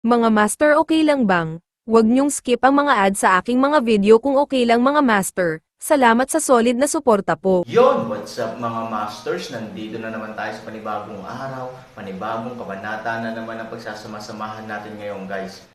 Mga master, okay lang bang? Huwag niyong skip ang mga ad sa aking mga video kung okay lang mga master. Salamat sa solid na suporta po. Yon, what's up mga masters? Nandito na naman tayo sa panibagong araw, panibagong kabanata na naman ang pagsasama-samahan natin ngayon guys.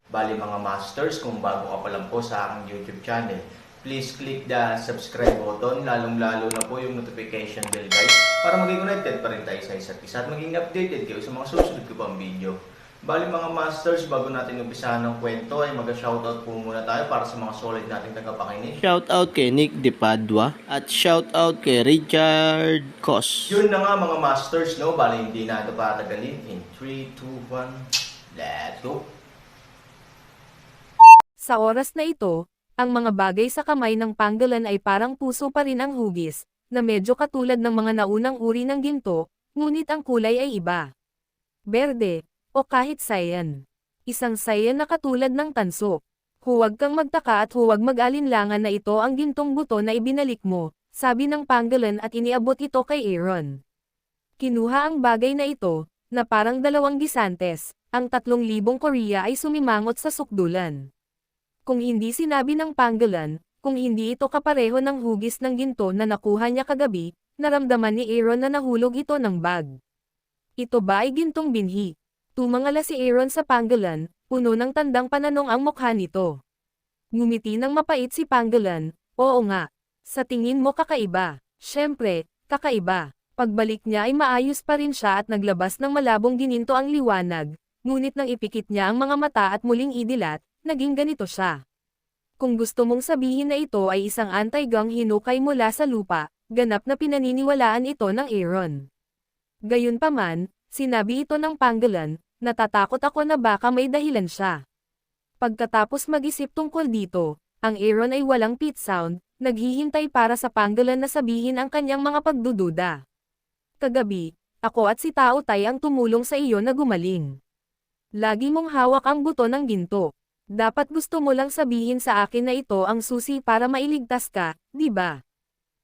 Bali mga masters, kung bago ka pa lang po sa aking YouTube channel, please click the subscribe button, lalong-lalo na po yung notification bell guys, para maging connected pa rin tayo sa isa't isa at maging updated kayo sa mga susunod ko pang video. Bali mga masters, bago natin umpisahan ng kwento ay mag-shoutout po muna tayo para sa mga solid nating tagapakinig. Shoutout kay Nick De Padua at shoutout kay Richard Cos. Yun na nga mga masters, no? Bali hindi na ito patagalin. In 3, 2, 1, let's go! Sa oras na ito, ang mga bagay sa kamay ng panggalan ay parang puso pa rin ang hugis, na medyo katulad ng mga naunang uri ng ginto, ngunit ang kulay ay iba. Berde, o kahit cyan. Isang cyan na katulad ng tanso. Huwag kang magtaka at huwag mag-alinlangan na ito ang gintong buto na ibinalik mo, sabi ng panggalan at iniabot ito kay Aaron. Kinuha ang bagay na ito, na parang 2 gisantes, ang 3,000 Korea ay sumimangot sa sukdulan. Kung hindi sinabi ng panggalan, kung hindi ito kapareho ng hugis ng ginto na nakuha niya kagabi, naramdaman ni Aaron na nahulog ito ng bag. Ito ba ay gintong binhi? Tumangala si Aaron sa panggalan, puno ng tandang pananong ang mukha nito. Ngumiti ng mapait si panggalan, oo nga. Sa tingin mo kakaiba. Siyempre, kakaiba. Pagbalik niya ay maayos pa rin siya at naglabas ng malabong gininto ang liwanag, ngunit nang ipikit niya ang mga mata at muling idilat, naging ganito siya. Kung gusto mong sabihin na ito ay isang anti-gang hinukay mula sa lupa, ganap na pinaniniwalaan ito ng Aaron. Gayunpaman, sinabi ito ng panggalan, natatakot ako na baka may dahilan siya. Pagkatapos mag-isip tungkol dito, ang Aaron ay walang pit sound, naghihintay para sa panggalan na sabihin ang kanyang mga pagdududa. Kagabi, ako at si Tao Tay ang tumulong sa iyo na gumaling. Lagi mong hawak ang buto ng ginto. Dapat gusto mo lang sabihin sa akin na ito ang susi para mailigtas ka, di ba?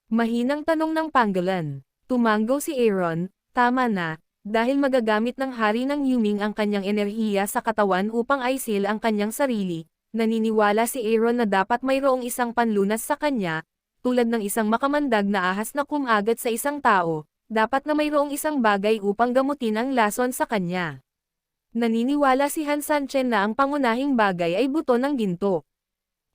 Mahinang tanong ng panggalan. Tumanggo si Aaron, tama na, dahil magagamit ng hari ng Yuming ang kanyang enerhiya sa katawan upang aisil ang kanyang sarili, naniniwala si Aaron na dapat mayroong isang panlunas sa kanya, tulad ng isang makamandag na ahas na kumagat sa isang tao, dapat na mayroong isang bagay upang gamutin ang lason sa kanya. Naniniwala si Han Sanchen na ang pangunahing bagay ay buto ng ginto.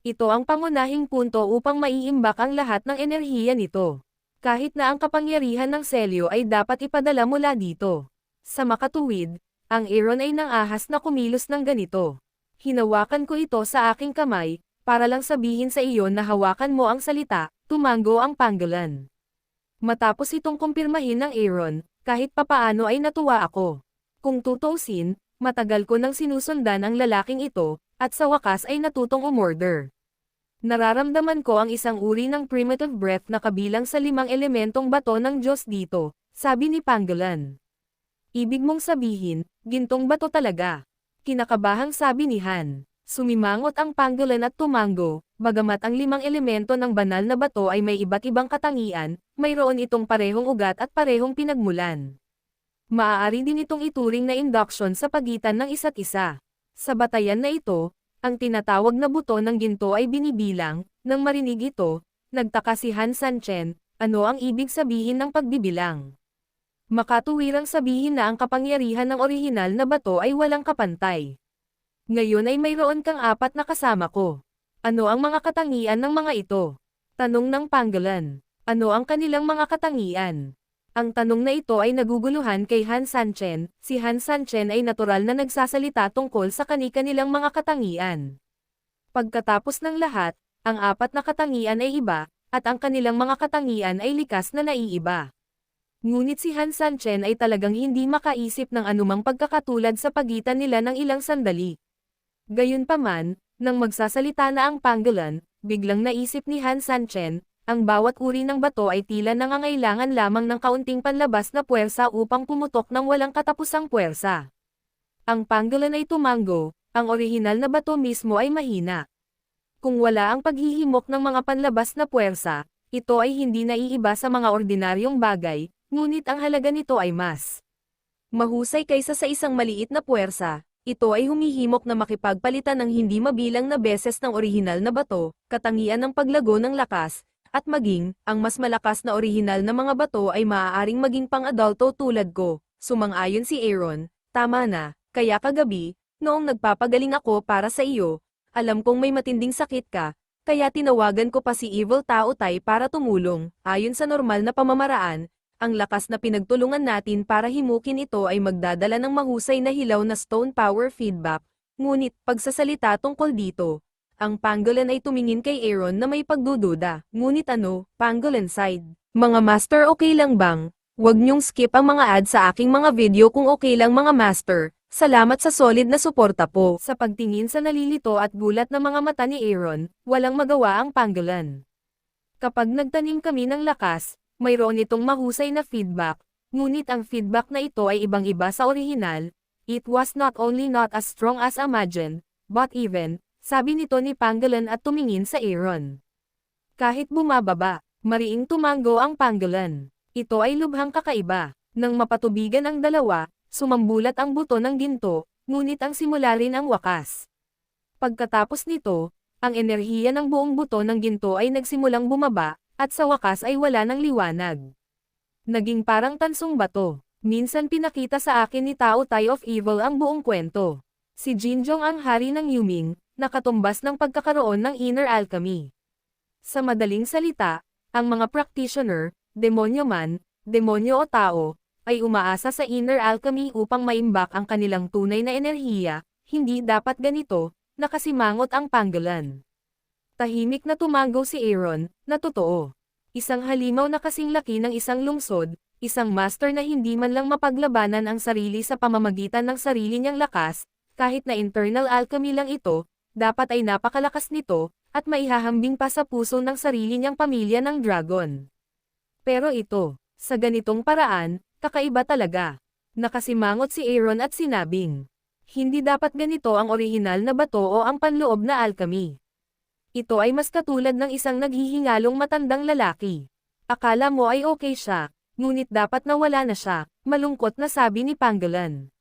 Ito ang pangunahing punto upang maiimbak ang lahat ng enerhiya nito. Kahit na ang kapangyarihan ng selyo ay dapat ipadala mula dito. Sa makatuwid, ang Aaron ay nang ahas na kumilos ng ganito. Hinawakan ko ito sa aking kamay, para lang sabihin sa iyo na hawakan mo ang salita, tumanggo ang panggalan. Matapos itong kumpirmahin ng Aaron, kahit papaano ay natuwa ako. Kung tutuusin, matagal ko nang sinusundan ang lalaking ito, at sa wakas ay natutong umorder. Nararamdaman ko ang isang uri ng primitive breath na kabilang sa 5 elementong bato ng Diyos dito, sabi ni Panggalan. Ibig mong sabihin, gintong bato talaga. Kinakabahang sabi ni Han. Sumimangot ang Panggalan at tumanggo, bagamat ang 5 elemento ng banal na bato ay may iba't ibang katangian, mayroon itong parehong ugat at parehong pinagmulan. Maaari din itong ituring na induction sa pagitan ng isa't isa. Sa batayan na ito, ang tinatawag na buto ng ginto ay binibilang. Nang marinig ito, nagtaka si Han Sanchen, ano ang ibig sabihin ng pagbibilang? Makatuwirang sabihin na ang kapangyarihan ng orihinal na bato ay walang kapantay. Ngayon ay mayroon kang 4 na kasama ko. Ano ang mga katangian ng mga ito? Tanong ng Panggalan. Ano ang kanilang mga katangian? Ang tanong na ito ay naguguluhan kay Han Sanchen. Si Han Sanchen ay natural na nagsasalita tungkol sa kani-kanilang mga katangian. Pagkatapos ng lahat, ang 4 na katangian ay iba, at ang kanilang mga katangian ay likas na naiiba. Ngunit si Han Sanchen ay talagang hindi makaisip ng anumang pagkakatulad sa pagitan nila ng ilang sandali. Gayunpaman, nang magsasalita na ang panggalan, biglang naisip ni Han Sanchen, ang bawat uri ng bato ay tila nangangailangan lamang ng kaunting panlabas na puwersa upang pumutok ng walang katapusang puwersa. Ang panggalan ay tumanggo, ang orihinal na bato mismo ay mahina. Kung wala ang paghihimok ng mga panlabas na puwersa, Ito ay hindi naiiba sa mga ordinaryong bagay, ngunit ang halaga nito ay mas mahusay kaysa sa isang maliit na puwersa. Ito ay humihimok na makipagpalitan ng hindi mabilang na beses ng orihinal na bato, katangian ng paglago ng lakas, at maging, ang mas malakas na orihinal na mga bato ay maaaring maging pang-adulto tulad ko. Sumang-ayon si Aaron, tama na, kaya kagabi, noong nagpapagaling ako para sa iyo, alam kong may matinding sakit ka, kaya tinawagan ko pa si Evil Tao Tai para tumulong. Ayon sa normal na pamamaraan, ang lakas na pinagtulungan natin para himukin ito ay magdadala ng mahusay na hilaw na stone power feedback, ngunit pagsasalita tungkol dito, ang pangolin ay tumingin kay Aaron na may pagdududa. Ngunit ano, pangolin side? Mga master, okay lang bang? Huwag niyong skip ang mga ad sa aking mga video kung okay lang mga master. Salamat sa solid na suporta po. Sa pagtingin sa nalilito at gulat na mga mata ni Aaron, walang magawa ang pangolin. Kapag nagtanim kami ng lakas, mayroon itong mahusay na feedback, ngunit ang feedback na ito ay ibang-iba sa orihinal. It was not only not as strong as imagined, but even, sabi nito ni pangolin at tumingin sa Aaron. Kahit bumababa, mariing tumango ang pangolin. Ito ay lubhang kakaiba. Nang mapatubigan ang dalawa, sumambulat ang buto ng ginto, ngunit ang simula rin ang wakas. Pagkatapos nito, ang enerhiya ng buong buto ng ginto ay nagsimulang bumaba, at sa wakas ay wala ng liwanag. Naging parang tansong bato. Minsan pinakita sa akin ni Tao Tai of Evil ang buong kwento. Si Jinjong ang hari ng Yuming, nakatumbas ng pagkakaroon ng inner alchemy. Sa madaling salita, ang mga practitioner, demonyo man, demonyo o tao, ay umaasa sa inner alchemy upang maimbak ang kanilang tunay na enerhiya. Hindi dapat ganito, nakasimangot ang pangolin. Tahimik na tumango si Aaron, na totoo. Isang halimaw na kasing laki ng isang lungsod, isang master na hindi man lang mapaglabanan ang sarili sa pamamagitan ng sarili niyang lakas, kahit na internal alchemy lang ito, dapat ay napakalakas nito, at maihahambing pa sa puso ng sarili niyang pamilya ng dragon. Pero ito, sa ganitong paraan, kakaiba talaga. Nakasimangot si Aaron at sinabing, hindi dapat ganito ang orihinal na bato o ang panloob na alchemy. Ito ay mas katulad ng isang naghihingalong matandang lalaki. Akala mo ay okay siya, ngunit dapat na wala na siya, malungkot na sabi ni pangolin.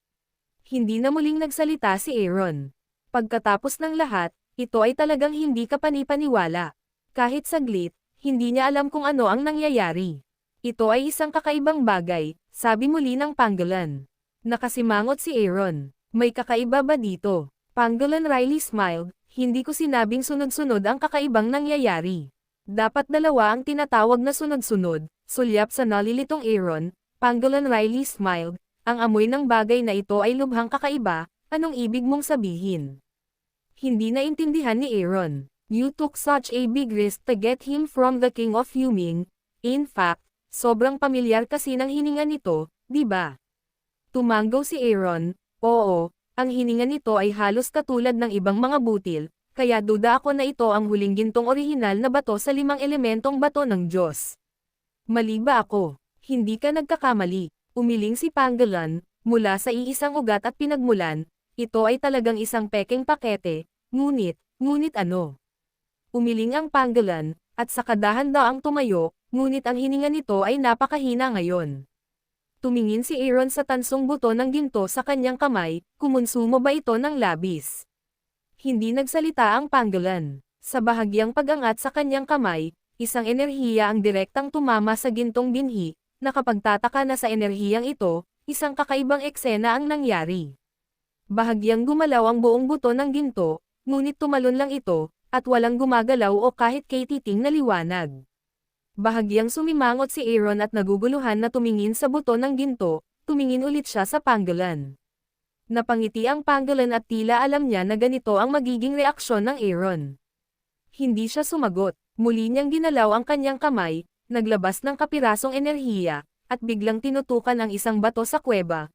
Hindi na muling nagsalita si Aaron. Pagkatapos ng lahat, ito ay talagang hindi kapanipaniwala. Kahit saglit, hindi niya alam kung ano ang nangyayari. Ito ay isang kakaibang bagay, sabi muli ng pangolin. Nakasimangot si Aaron. May kakaiba ba dito? Pangolin Riley smiled. Hindi ko sinabing sunod-sunod ang kakaibang nangyayari. Dapat dalawa ang tinatawag na sunod-sunod, sulyap sa nalilitong Aaron. Pangolin Riley smiled. Ang amoy ng bagay na ito ay lubhang kakaiba, anong ibig mong sabihin? Hindi naintindihan ni Aaron. You took such a big risk to get him from the King of Yuming. In fact, sobrang pamilyar kasi ng hininga nito, di ba? Tumango si Aaron. Oo. Ang hininga nito ay halos katulad ng ibang mga butil, kaya duda ako na ito ang huling gintong orihinal na bato sa 5 elementong bato ng Diyos. Mali ba ako? Hindi ka nagkakamali. Umiling si pangolin, mula sa iisang ugat at pinagmulan, ito ay talagang isang pekeng pakete, ngunit ano? Umiling ang pangolin, at sa kadahan-daang tumayo, ngunit ang hininga nito ay napakahina ngayon. Tumingin si Aaron sa tansong buto ng ginto sa kanyang kamay, kumonsumo ba ito ng labis? Hindi nagsalita ang pangolin. Sa bahagyang pag-angat sa kanyang kamay, isang enerhiya ang direktang tumama sa gintong binhi, nakapagtataka na sa enerhiyang ito, isang kakaibang eksena ang nangyari. Bahagyang gumalaw ang buong buto ng ginto, ngunit tumalon lang ito, at walang gumagalaw o kahit kay-titing na liwanag. Bahagyang sumimangot si Aaron at naguguluhan na tumingin sa buto ng ginto, tumingin ulit siya sa pangolin. Napangiti ang pangolin at tila alam niya na ganito ang magiging reaksyon ng Aaron. Hindi siya sumagot, muli niyang ginalaw ang kanyang kamay, naglabas ng kapirasong enerhiya, at biglang tinutukan ang isang bato sa kuweba.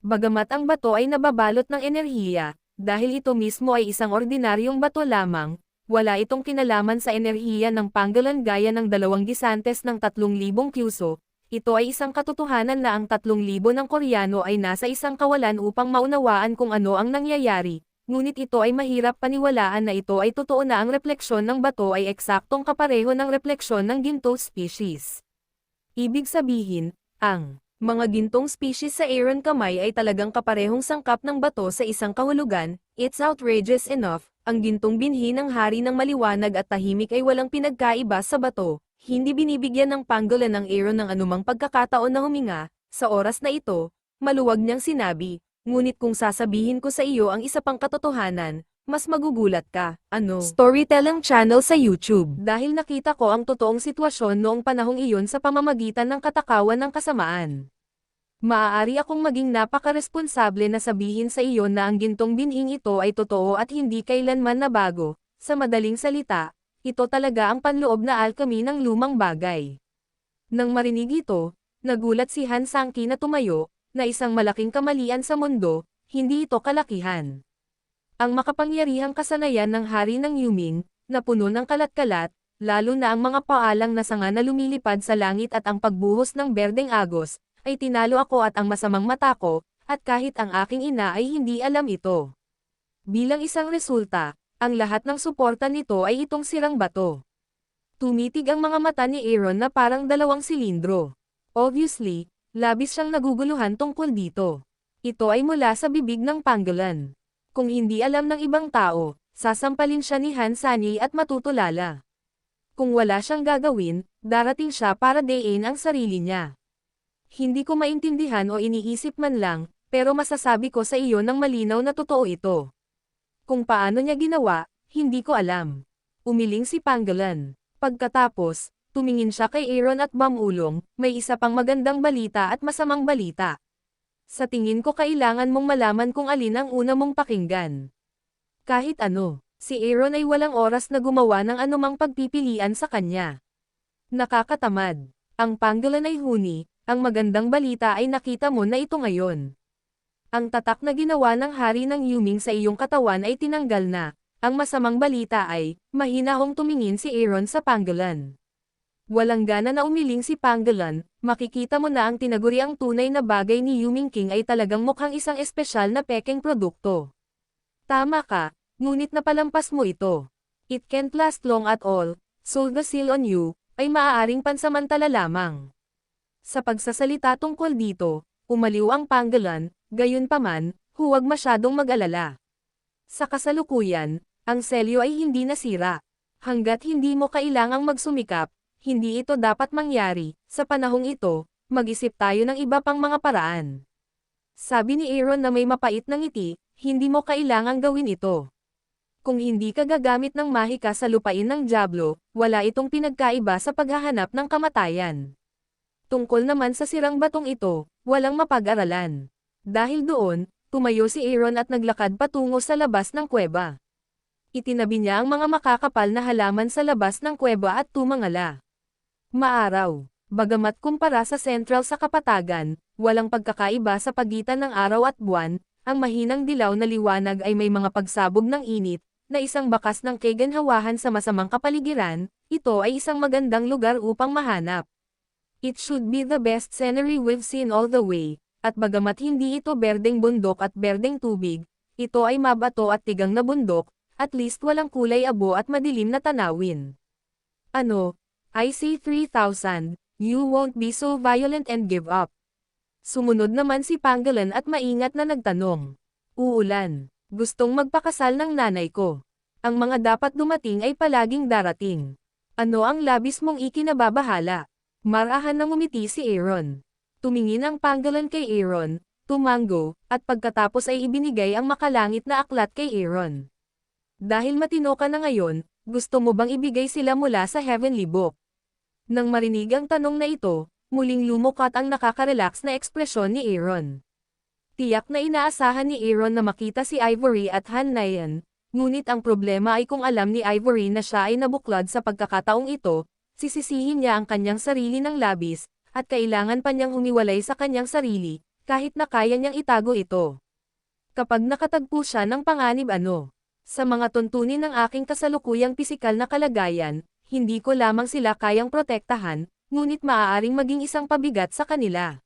Bagamat ang bato ay nababalot ng enerhiya, dahil ito mismo ay isang ordinaryong bato lamang, wala itong kinalaman sa enerhiya ng pangolin gaya ng 2 gisantes ng 3,000 kyuso. Ito ay isang katotohanan na ang 3,000 ng Koreano ay nasa isang kawalan upang maunawaan kung ano ang nangyayari. ngunit ito ay mahirap paniwalaan na ito ay totoo na ang refleksyon ng bato ay eksaktong kapareho ng refleksyon ng ginto species. Ibig sabihin, ang mga gintong species sa Aaron kamay ay talagang kaparehong sangkap ng bato sa isang kahulugan. It's outrageous enough. Ang gintong binhi ng hari ng maliwanag at tahimik ay walang pinagkaiba sa bato. Hindi binibigyan ng panggolan ng Aaron ng anumang pagkakataon na huminga. Sa oras na ito, maluwag niyang sinabi, ngunit kung sasabihin ko sa iyo ang isa pang katotohanan, mas magugulat ka. Ano? Storytelling channel sa YouTube. Dahil nakita ko ang totoong sitwasyon noong panahong iyon sa pamamagitan ng katakawan ng kasamaan. Maaari akong maging napakaresponsable na sabihin sa iyo na ang gintong binhing ito ay totoo at hindi kailanman nabago. Sa madaling salita, ito talaga ang panloob na alchemy ng lumang bagay. Nang marinig ito, nagulat si Han Sangki na tumayo, na isang malaking kamalian sa mundo, hindi ito kalakihan. Ang makapangyarihang kasanayan ng hari ng Yuming, na puno ng kalat-kalat, lalo na ang mga paalang na sanga na lumilipad sa langit at ang pagbuhos ng berdeng agos, ay tinalo ako at ang masamang mata ko, at kahit ang aking ina ay hindi alam ito. Bilang isang resulta, ang lahat ng suporta nito ay itong sirang bato. Tumitig ang mga mata ni Aaron na parang dalawang silindro. Obviously, labis siyang naguguluhan tungkol dito. Ito ay mula sa bibig ng panggolan. Kung hindi alam ng ibang tao, sasampalin siya ni Han Sanyi at matutulala. Kung wala siyang gagawin, darating siya para dayin ang sarili niya. Hindi ko maintindihan o iniisip man lang, pero masasabi ko sa iyo ng malinaw na totoo ito. Kung paano niya ginawa, hindi ko alam. Umiling si Panggolan. Pagkatapos, tumingin siya kay Aaron at Bamulong, may isa pang magandang balita at masamang balita. Sa tingin ko kailangan mong malaman kung alin ang una mong pakinggan. Kahit ano, si Aaron ay walang oras na gumawa ng anumang pagpipilian sa kanya. Nakakatamad. Ang Panggolan ay huni. Ang magandang balita ay nakita mo na ito ngayon. Ang tatak na ginawa ng hari ng Yuming sa iyong katawan ay tinanggal na. Ang masamang balita ay, mahinahong tumingin si Aaron sa Panggolan. Walang gana na umiling si Panggolan, makikita mo na ang tinaguriang tunay na bagay ni Yuming King ay talagang mukhang isang espesyal na pekeng produkto. Tama ka, ngunit napalampas mo ito. It can't last long at all, so the seal on you, ay maaaring pansamantala lamang. Sa pagsasalita tungkol dito, umaliw ang Panggolan, gayunpaman, huwag masyadong mag-alala. Sa kasalukuyan, ang selyo ay hindi nasira. Hanggat hindi mo kailangang magsumikap, hindi ito dapat mangyari. Sa panahong ito, mag-isip tayo ng iba pang mga paraan. Sabi ni Aaron na may mapait na ngiti, hindi mo kailangang gawin ito. Kung hindi ka gagamit ng mahika sa lupain ng Diablo, wala itong pinagkaiba sa paghahanap ng kamatayan. Tungkol naman sa sirang batong ito, walang mapag-aralan. Dahil doon, tumayo si Aaron at naglakad patungo sa labas ng kuweba. Itinabi niya ang mga makakapal na halaman sa labas ng kuweba at tumangala. Maaraw. Bagamat kumpara sa sentral sa kapatagan, walang pagkakaiba sa pagitan ng araw at buwan, ang mahinang dilaw na liwanag ay may mga pagsabog ng init, na isang bakas ng kaganhawahan sa masamang kapaligiran. Ito ay isang magandang lugar upang mahanap. It should be the best scenery we've seen all the way, at bagamat hindi ito berdeng bundok at berdeng tubig, ito ay mabato at tigang na bundok, at least walang kulay abo at madilim na tanawin. Ano? I say 3,000, you won't be so violent and give up. Sumunod naman si Panggolan at maingat na nagtanong. Uulan. Gustong magpakasal ng nanay ko. Ang mga dapat dumating ay palaging darating. Ano ang labis mong ikinababahala? Marahan na ngumiti si Aaron. Tumingin ang Panggolan kay Aaron, tumango, at pagkatapos ay ibinigay ang makalangit na aklat kay Aaron. Dahil matino ka na ngayon, gusto mo bang ibigay sila mula sa Heavenly Book? Nang marinig ang tanong na ito, muling lumukat ang nakaka-relax na ekspresyon ni Aaron. Tiyak na inaasahan ni Aaron na makita si Ivory at Han Nayan, ngunit ang problema ay kung alam ni Ivory na siya ay nabuklod sa pagkakataong ito, sisisihin niya ang kanyang sarili ng labis, at kailangan pa niyang humiwalay sa kanyang sarili, kahit na kaya niyang itago ito. Kapag nakatagpo siya ng panganib sa mga tuntunin ng aking kasalukuyang pisikal na kalagayan, hindi ko lamang sila kayang protektahan, ngunit maaaring maging isang pabigat sa kanila.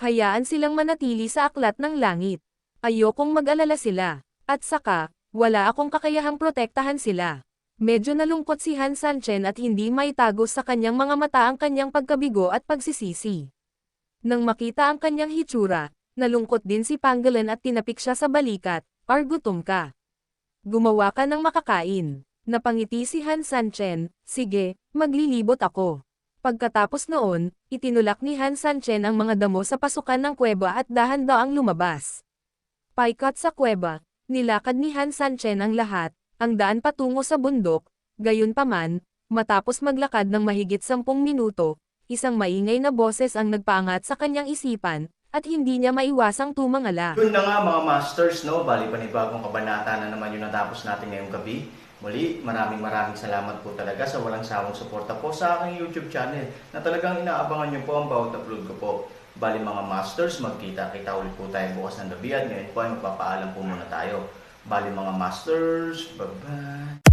Hayaan silang manatili sa aklat ng langit. Ayokong mag-alala sila. At saka, wala akong kakayahang protektahan sila. Medyo nalungkot si Han Sanchen at hindi maitago sa kanyang mga mata ang kanyang pagkabigo at pagsisisi. Nang makita ang kanyang hitsura, nalungkot din si Pangolin at tinapik siya sa balikat, "Gutom ka. Gumawa ka ng makakain." Napangiti si Han Sanchen, "Sige, maglilibot ako." Pagkatapos noon, itinulak ni Han Sanchen ang mga damo sa pasukan ng kuweba at dahan-daang lumabas. Paikat sa kuweba, nilakad ni Han Sanchen ang lahat, ang daan patungo sa bundok. Gayunpaman, matapos maglakad ng mahigit 10 minuto, isang maingay na boses ang nagpaangat sa kanyang isipan, at hindi niya maiwasang tumangala. Yun na nga mga masters, no? Bali panibagong kabanata na naman yung natapos natin ngayong gabi. Muli, maraming salamat po talaga sa walang sawang suporta po sa aking YouTube channel na talagang inaabangan nyo po ang bawat upload ko po. Bali mga masters, magkita-kita ulit po tayo bukas ng gabi at ngayon po ay magpapaalam po muna tayo. Bali mga masters, bye-bye!